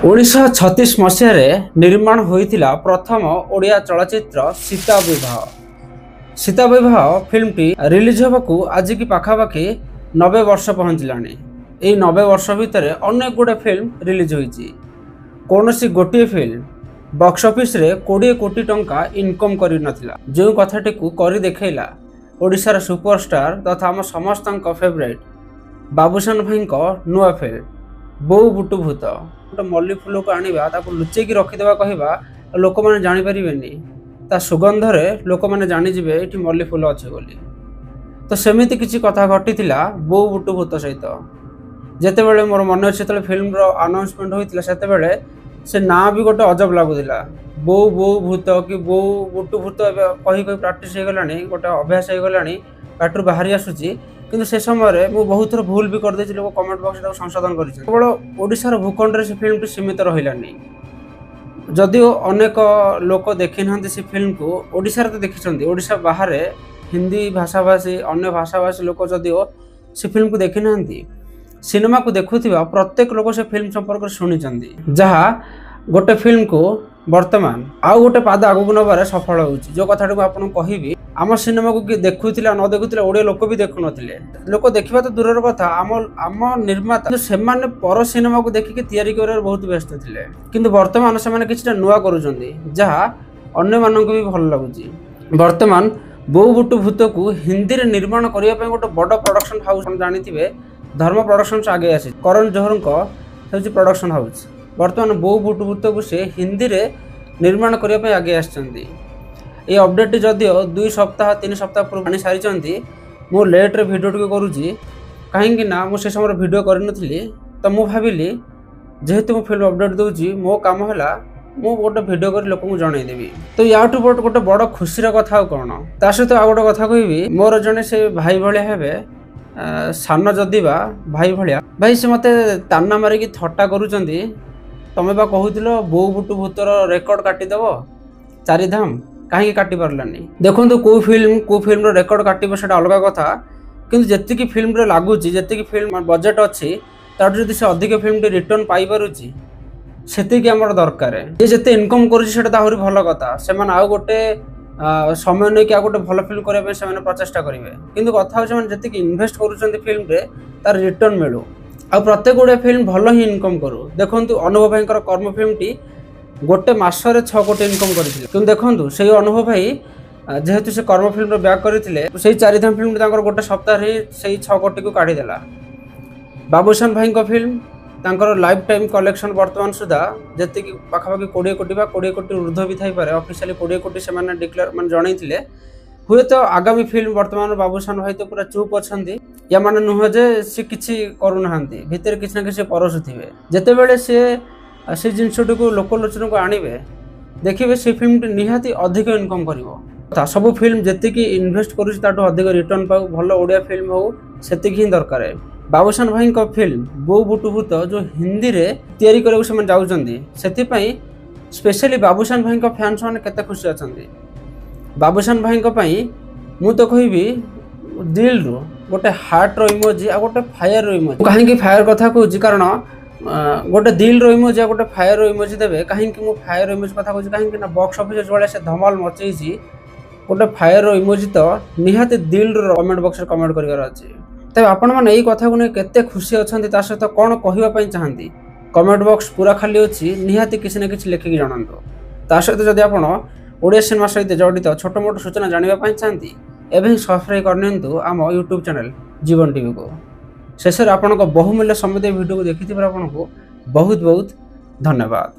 1936 मसीह निर्माण होइथिला प्रथम ओडिया चलचित्र सीता विवाह। सीता विवाह फिल्मटी रिलीज होबाकू आज की पाखापाखि 90 वर्ष पहुंचलानी। यही 90 वर्ष भितर अनेक गुड़े फिल्म रिलीज होइछि। कौनसी गोटे फिल्म बॉक्स ऑफिस रे 20 कोटी टंका इनकम करि नथिला। जो कथाटी को करि देखैला ओडिशार सुपरस्टार तथा आम समस्तक फेवरेट बाबूशान भाई नुआ फिल्म बोऊ बुटु भूत। गोटे मल्ली फूल को आनिबा ताको लुचेकी रखिदेबा कहबा लोक माने जानि परिबेनी, ता सुगंधरे लोक माने जानि जिवे एठी मल्ली फूल अछि बोली। तो सेमिति किछि कथा घटिथिला बोऊ बुटु भूत सहित। जेतेबेले मोर मन अछि तले फिल्म रो अनाउंसमेंट होइतिला सेतेबेले से ना भी गोटे अजब लागुथिला। बोऊ बोऊ भूत कि बोऊ बुटु भूत कही कही प्रैक्टिस हो गलानी, गोटे अभ्यास हो गलानी, पाटरू बाहरी आसुची। किंतु से समय मु बहुत थर भूल भी कर देछि, लोक कमेंट बॉक्स रे संशोधन करिछि। केवल ओडिशार भूखंड रे से फिल्म सीमित रहिलानी। जदिओ अनेक लोक देखि नहंती से फिल्म को ओडिशार तो देखिछंती, ओडिशा बाहर हिंदी भाषाभाषी अन्य भाषाभाषी लोक जदिओ से फिल्म को देखि नहंती, सिनेमा को देखुथिबा प्रत्येक लोक से फिल्म संपर्क शुणिचंती। जहा गोटे फिल्म को वर्तमान आउ गोटे पाद आगु नबार सफल होउछि। जो कथाटी को आपन कहिबी आम सिनेमा को देखुथिला न देखुथिला ओडिया लोक भी देखु नथिले। लोक देखिबा तो दूरर कथा, आम निर्माता सेमाने पर सिनेमा को देखिके तयारी करे बहुत व्यस्त थिले। किंतु वर्तमान सेमाने किछटा नुआ करूचंती जहा अन्य मानन को भी भल लागुछि। वर्तमान बोऊ बुटु भूत को हिंदी रे निर्माण करिया पय गोटे बड़ प्रोडक्शन हाउस जानिथिबे धर्म प्रोडक्शंस आगे आसी। करण जोहर को प्रोडक्शन हाउस वर्तमान बोऊ बुटु भूत को से हिंदी रे निर्माण करिया पय आगे आछंती। ये अपडेट जदिओ 2 सप्ताह 3 सप्ताह पूर्व आनी सारी मु लेट रे वीडियो टी करूची। कहीं ना मु से समय वीडियो करनथिली, तो मु भाविली जेहेतु मु फिल्म अपडेट दउची मो काम हैला मु गोटे वीडियो कर लोक जणाई देबी। तो याठू गोटे बड़ खुशी कथा कौन ता सहित आ गोटे कथा कहबी। मोर जने से भाई भाया हेबे, सान जदिबा भाई भाया भाई से मते ताना मारिकी थट्टा करूचंती। तमे बा कहूतिलो बोऊ बुटु भूतर रेकर्ड काटिदेव 4 धाम, कहीं काटि पार्लानी। देखो को फिल्म रेकर्ड काटिबो सेटा अलग कथा, किंतु जेतिकी फिल्म रे लागुची, जेतिकी फिल्म बजेट अछि तार जदि से अधिक फिल्म टी रिटर्न पाई पारुची सेतिकी हमर दरकार। जे जते इनकम करूची सेटा ताहुरी भल कथा। सेमान आउ गोटे समय नै कि आ गोटे भल फिल्म करे पे सेमान प्रचेष्टा करिवे। किंतु कथा हो सेमान जेतिकी इन्वेस्ट करूचंती फिल्म रे तार रिटर्न मिलु। आ प्रत्येक गोटे फिल्म भल ही इनकम करू। देखंतु अनुभव भाईकर कर्म फिल्म टी गोटे मासरे 6 कोटी इनकम करथिले। किंतु देखंतु सेही अनुभव भाई जेहेतु से कर्म फिल्म रो बैक करथिले, सेही 4 धाम फिल्म तांकर गोटे सप्ताह रे सेही 6 कोटी को काढी देला। बाबूशान भाई को फिल्म तांकर लाइफ टाइम कलेक्शन वर्तमान सुधा जति कि पाखापाखि 20 कोटी बा 20 कोटी ऊर्ध्व भी थाई पारे। ऑफिशियली 20 कोटी से माने डिक्लेयर माने जणाइथिले। हुए तो आगामी फिल्म वर्तमान बाबूशान भाई तो पूरा चुप अछंती। या माने नुह जे से किछि करू नहंती, भीतर किछ ना किछ परसुथिबे। जते बेले से जिनसटी को लोकलोचन को आनिबे देखिबे से फिल्म निहाती अधिक इनकम करिवो। सब फिल्म जेतिकी इन्वेस्ट करूछि ताटो अधिक रिटर्न पाउ, भल ओडिया फिल्म हो सेतिकी ही दरकार है। बाबूशान भाई को फिल्म बोऊ बुटु भूत जो हिंदी रे तयारी करबो से मन जाउचंदी, सेति पई स्पेशली बाबूशान भाई को फैंस माने केते खुशी अछंती। बाबूशान भाई को पई मु तो कहिबी दिल रो गोटे हार्ट रो इमोजी आ गोटे फायर रो इमोजी। काहे कि फायर कथा कहूची कारण गोटे दिल रो इमोजी आ गोटे फायर रो इमोजी देबे। काहे कि मु फायर रो इमोजी कथा कहूची काहे कि ना बॉक्स ऑफिस जोळे से धमाल मचैछि। गोटे फायर रो इमोजी तो निहाते दिल रो कमेंट बॉक्स रे कमेंट करिवार अछि। तबे आपण माने एई कथा गुने केते खुशी अछंती ता सहित कोन कहिबा पई चाहंती कमेंट बॉक्स पूरा खाली अछि। निहाती किछि ना किछि लेखिक जणांतो। ता सहित जदि आपण ओडिया सिनेमा सहित जडित छोट मोट सूचना जानिबा पई चाहंती एबे सब्सक्राइब करनियंतु आम यूट्यूब चैनल जीवन टीवी को। शेष आपन को बहुमूल्य समय वीडियो को देखि आपन को बहुत बहुत धन्यवाद।